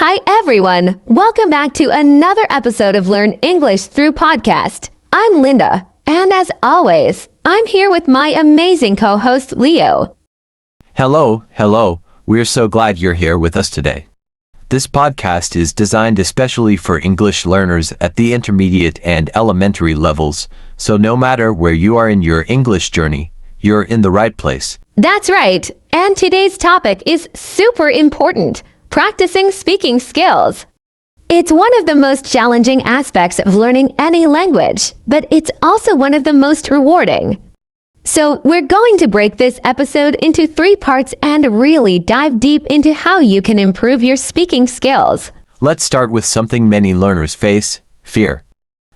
Hi everyone! Welcome back to another episode of Learn English Through Podcast. I'm Linda, and as always, I'm here with my amazing co-host Leo. Hello. We're so glad you're here with us today. This podcast is designed especially for English learners at the intermediate and elementary levels, so no matter where you are in your English journey, you're in the right place. That's right, and today's topic is super important. Practicing speaking skills. It's one of the most challenging aspects of learning any language, but it's also one of the most rewarding. So we're going to break this episode into 3 parts and really dive deep into how you can improve your speaking skills. Let's start with something many learners face: fear.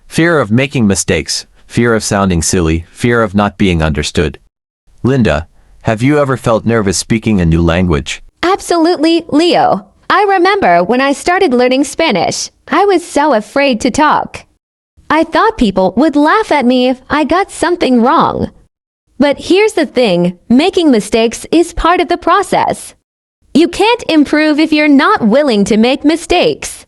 Fear of making mistakes, fear of sounding silly, fear of not being understood. Linda, have you ever felt nervous speaking a new language? Absolutely, Leo. I remember when I started learning Spanish, I was so afraid to talk. I thought people would laugh at me if I got something wrong. But here's the thing, making mistakes is part of the process. You can't improve if you're not willing to make mistakes.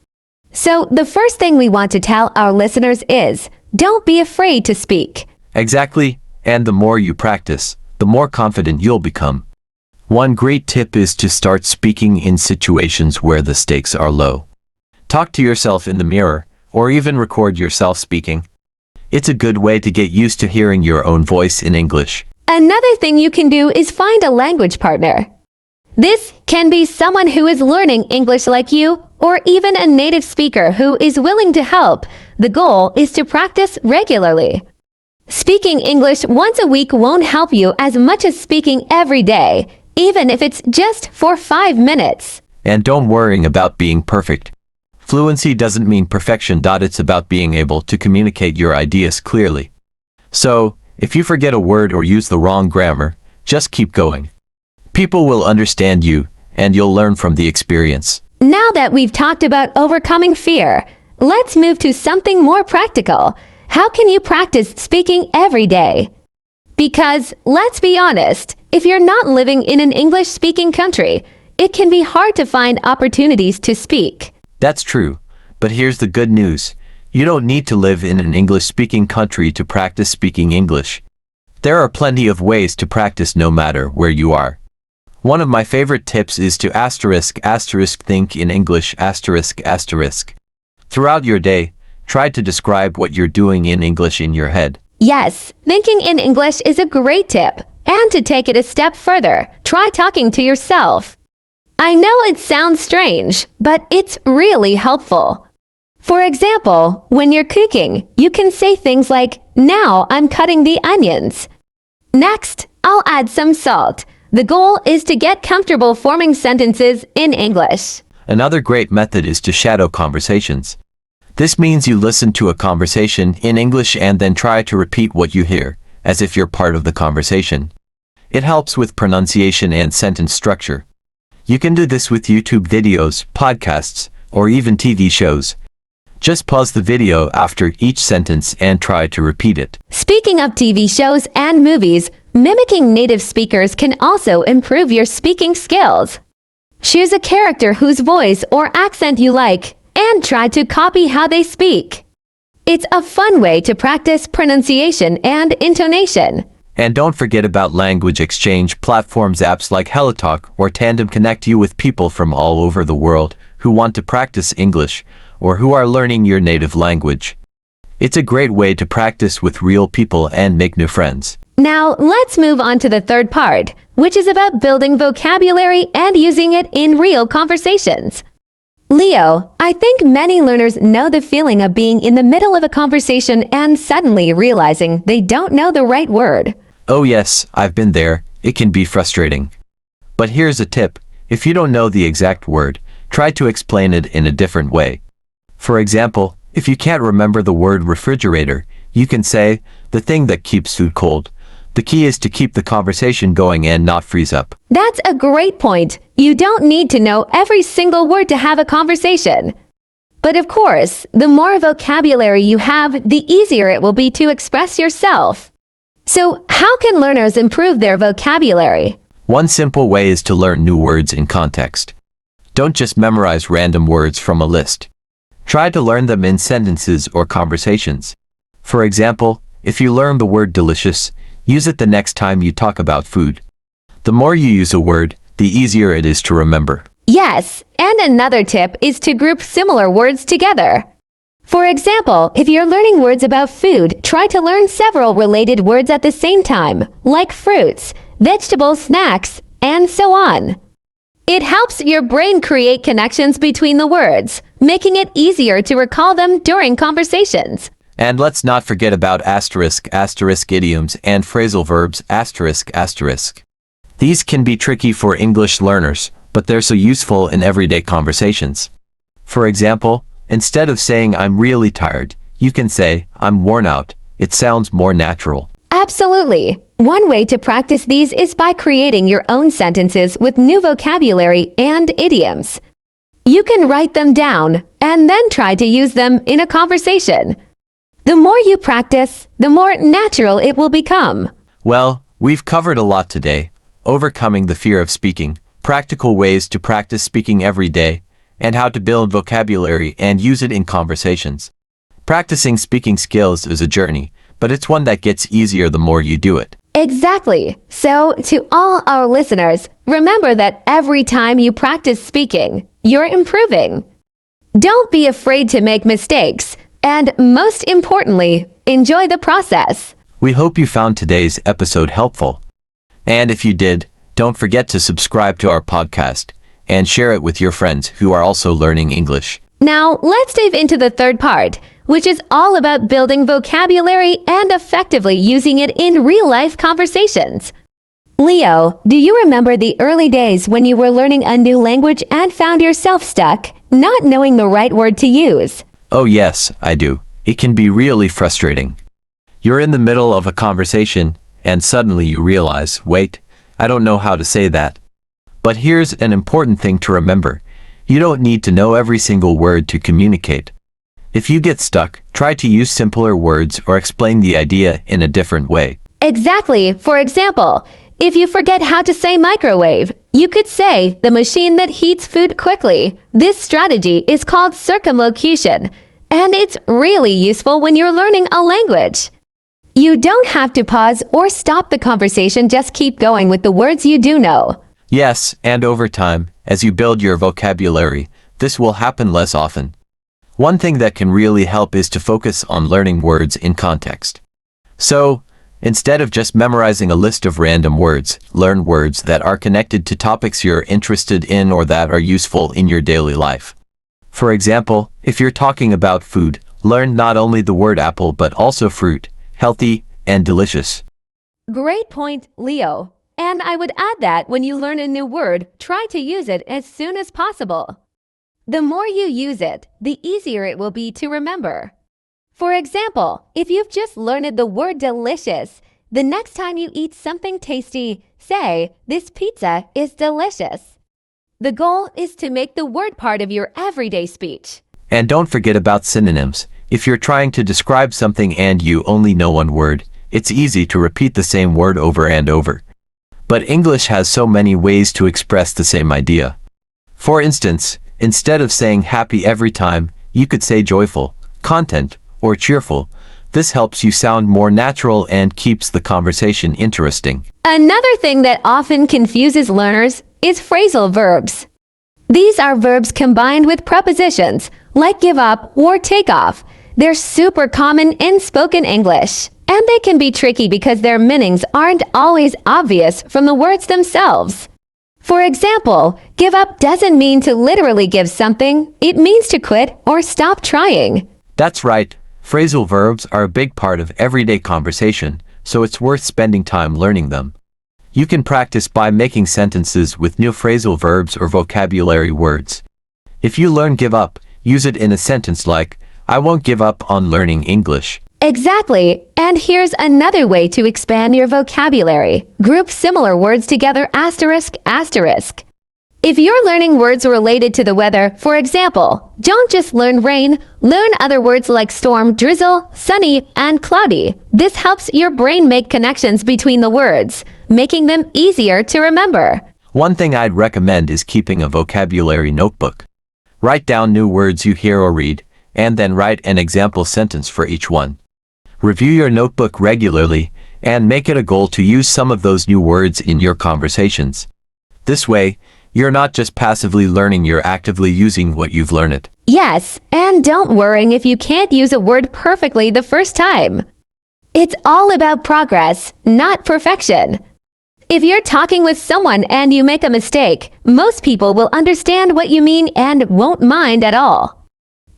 So the first thing we want to tell our listeners is, don't be afraid to speak. Exactly, and the more you practice, the more confident you'll become. One great tip is to start speaking in situations where the stakes are low. Talk to yourself in the mirror, or even record yourself speaking. It's a good way to get used to hearing your own voice in English. Another thing you can do is find a language partner. This can be someone who is learning English like you, or even a native speaker who is willing to help. The goal is to practice regularly. Speaking English once a week won't help you as much as speaking every day, even if it's just for 5 minutes. And don't worry about being perfect. Fluency doesn't mean perfection. It's about being able to communicate your ideas clearly. So, if you forget a word or use the wrong grammar, just keep going. People will understand you, and you'll learn from the experience. Now that we've talked about overcoming fear, let's move to something more practical. How can you practice speaking every day? Because, let's be honest, if you're not living in an English-speaking country, it can be hard to find opportunities to speak. That's true, but here's the good news. You don't need to live in an English-speaking country to practice speaking English. There are plenty of ways to practice no matter where you are. One of my favorite tips is to think in English ***. Throughout your day, try to describe what you're doing in English in your head. Yes, thinking in English is a great tip. And to take it a step further, try talking to yourself. I know it sounds strange, but it's really helpful. For example, when you're cooking, you can say things like, "Now I'm cutting the onions." "Next, I'll add some salt." The goal is to get comfortable forming sentences in English. Another great method is to shadow conversations. This means you listen to a conversation in English and then try to repeat what you hear, as if you're part of the conversation. It helps with pronunciation and sentence structure. You can do this with YouTube videos, podcasts, or even TV shows. Just pause the video after each sentence and try to repeat it. Speaking of TV shows and movies, mimicking native speakers can also improve your speaking skills. Choose a character whose voice or accent you like, and try to copy how they speak. It's a fun way to practice pronunciation and intonation. And don't forget about language exchange platforms. Apps like HelloTalk or Tandem connect you with people from all over the world who want to practice English or who are learning your native language. It's a great way to practice with real people and make new friends. Now, let's move on to the third part, which is about building vocabulary and using it in real conversations. Leo, I think many learners know the feeling of being in the middle of a conversation and suddenly realizing they don't know the right word. Oh yes, I've been there. It can be frustrating. But here's a tip. If you don't know the exact word, try to explain it in a different way. For example, if you can't remember the word refrigerator, you can say, "the thing that keeps food cold." The key is to keep the conversation going and not freeze up. That's a great point. You don't need to know every single word to have a conversation. But of course, the more vocabulary you have, the easier it will be to express yourself. So, how can learners improve their vocabulary? One simple way is to learn new words in context. Don't just memorize random words from a list. Try to learn them in sentences or conversations. For example, if you learn the word delicious, use it the next time you talk about food. The more you use a word, the easier it is to remember. Yes, and another tip is to group similar words together. For example, if you're learning words about food, try to learn several related words at the same time, like fruits, vegetables, snacks, and so on. It helps your brain create connections between the words, making it easier to recall them during conversations. And let's not forget about asterisk, asterisk idioms and phrasal verbs, asterisk, asterisk. These can be tricky for English learners, but they're so useful in everyday conversations. For example, instead of saying I'm really tired, you can say I'm worn out. It sounds more natural. Absolutely. One way to practice these is by creating your own sentences with new vocabulary and idioms. You can write them down and then try to use them in a conversation. The more you practice, the more natural it will become. Well, we've covered a lot today. Overcoming the fear of speaking, practical ways to practice speaking every day, and how to build vocabulary and use it in conversations. Practicing speaking skills is a journey, but it's one that gets easier the more you do it. Exactly. So, to all our listeners, remember that every time you practice speaking, you're improving. Don't be afraid to make mistakes, and most importantly, enjoy the process. We hope you found today's episode helpful. And if you did, don't forget to subscribe to our podcast and share it with your friends who are also learning English. Now, let's dive into the third part, which is all about building vocabulary and effectively using it in real-life conversations. Leo, do you remember the early days when you were learning a new language and found yourself stuck, not knowing the right word to use? Oh yes, I do. It can be really frustrating. You're in the middle of a conversation, and suddenly you realize, wait, I don't know how to say that. But here's an important thing to remember. You don't need to know every single word to communicate. If you get stuck, try to use simpler words or explain the idea in a different way. Exactly. For example, if you forget how to say microwave, you could say the machine that heats food quickly. This strategy is called circumlocution, and it's really useful when you're learning a language. You don't have to pause or stop the conversation, just keep going with the words you do know. Yes, and over time, as you build your vocabulary, this will happen less often. One thing that can really help is to focus on learning words in context. So, instead of just memorizing a list of random words, learn words that are connected to topics you're interested in or that are useful in your daily life. For example, if you're talking about food, learn not only the word apple but also fruit, healthy, and delicious. Great point, Leo. And I would add that when you learn a new word, try to use it as soon as possible. The more you use it, the easier it will be to remember. For example, if you've just learned the word delicious, the next time you eat something tasty, say, this pizza is delicious. The goal is to make the word part of your everyday speech. And don't forget about synonyms. If you're trying to describe something and you only know one word, it's easy to repeat the same word over and over. But English has so many ways to express the same idea. For instance, instead of saying happy every time, you could say joyful, content, or cheerful. This helps you sound more natural and keeps the conversation interesting. Another thing that often confuses learners is phrasal verbs. These are verbs combined with prepositions, like give up or take off. They're super common in spoken English, and they can be tricky because their meanings aren't always obvious from the words themselves. For example, give up doesn't mean to literally give something. It means to quit or stop trying. That's right. Phrasal verbs are a big part of everyday conversation, so it's worth spending time learning them. You can practice by making sentences with new phrasal verbs or vocabulary words. If you learn give up, use it in a sentence like, I won't give up on learning English. Exactly. And here's another way to expand your vocabulary. Group similar words together, asterisk, asterisk. If you're learning words related to the weather, for example, don't just learn rain, learn other words like storm, drizzle, sunny, and cloudy. This helps your brain make connections between the words, making them easier to remember. One thing I'd recommend is keeping a vocabulary notebook. Write down new words you hear or read, and then write an example sentence for each one. Review your notebook regularly, and make it a goal to use some of those new words in your conversations. This way, you're not just passively learning, you're actively using what you've learned. Yes, and don't worry if you can't use a word perfectly the first time. It's all about progress, not perfection. If you're talking with someone and you make a mistake, most people will understand what you mean and won't mind at all.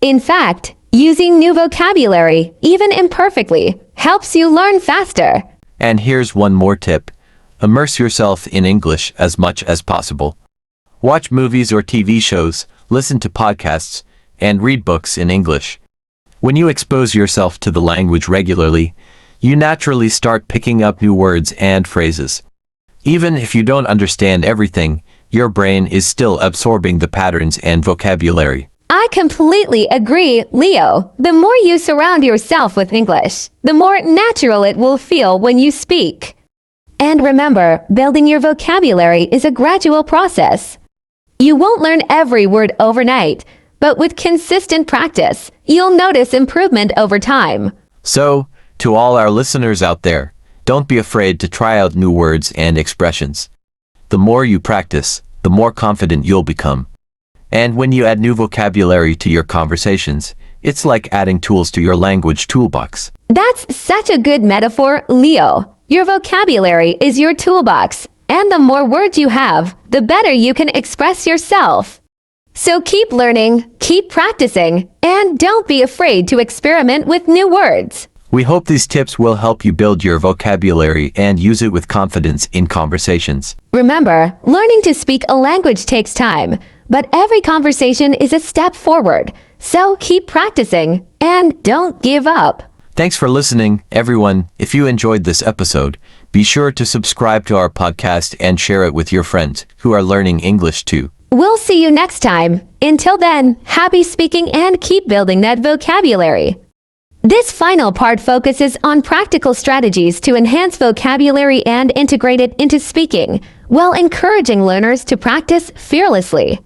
In fact, using new vocabulary, even imperfectly, helps you learn faster. And here's one more tip. Immerse yourself in English as much as possible. Watch movies or TV shows, listen to podcasts, and read books in English. When you expose yourself to the language regularly, you naturally start picking up new words and phrases. Even if you don't understand everything, your brain is still absorbing the patterns and vocabulary. I completely agree, Leo. The more you surround yourself with English, the more natural it will feel when you speak. And remember, building your vocabulary is a gradual process. You won't learn every word overnight, but with consistent practice, you'll notice improvement over time. So, to all our listeners out there, don't be afraid to try out new words and expressions. The more you practice, the more confident you'll become. And when you add new vocabulary to your conversations, it's like adding tools to your language toolbox. That's such a good metaphor, Leo. Your vocabulary is your toolbox, and the more words you have, the better you can express yourself. So keep learning, keep practicing, and don't be afraid to experiment with new words. We hope these tips will help you build your vocabulary and use it with confidence in conversations. Remember, learning to speak a language takes time, but every conversation is a step forward. So keep practicing and don't give up. Thanks for listening, everyone. If you enjoyed this episode, be sure to subscribe to our podcast and share it with your friends who are learning English too. We'll see you next time. Until then, happy speaking and keep building that vocabulary. This final part focuses on practical strategies to enhance vocabulary and integrate it into speaking, while encouraging learners to practice fearlessly.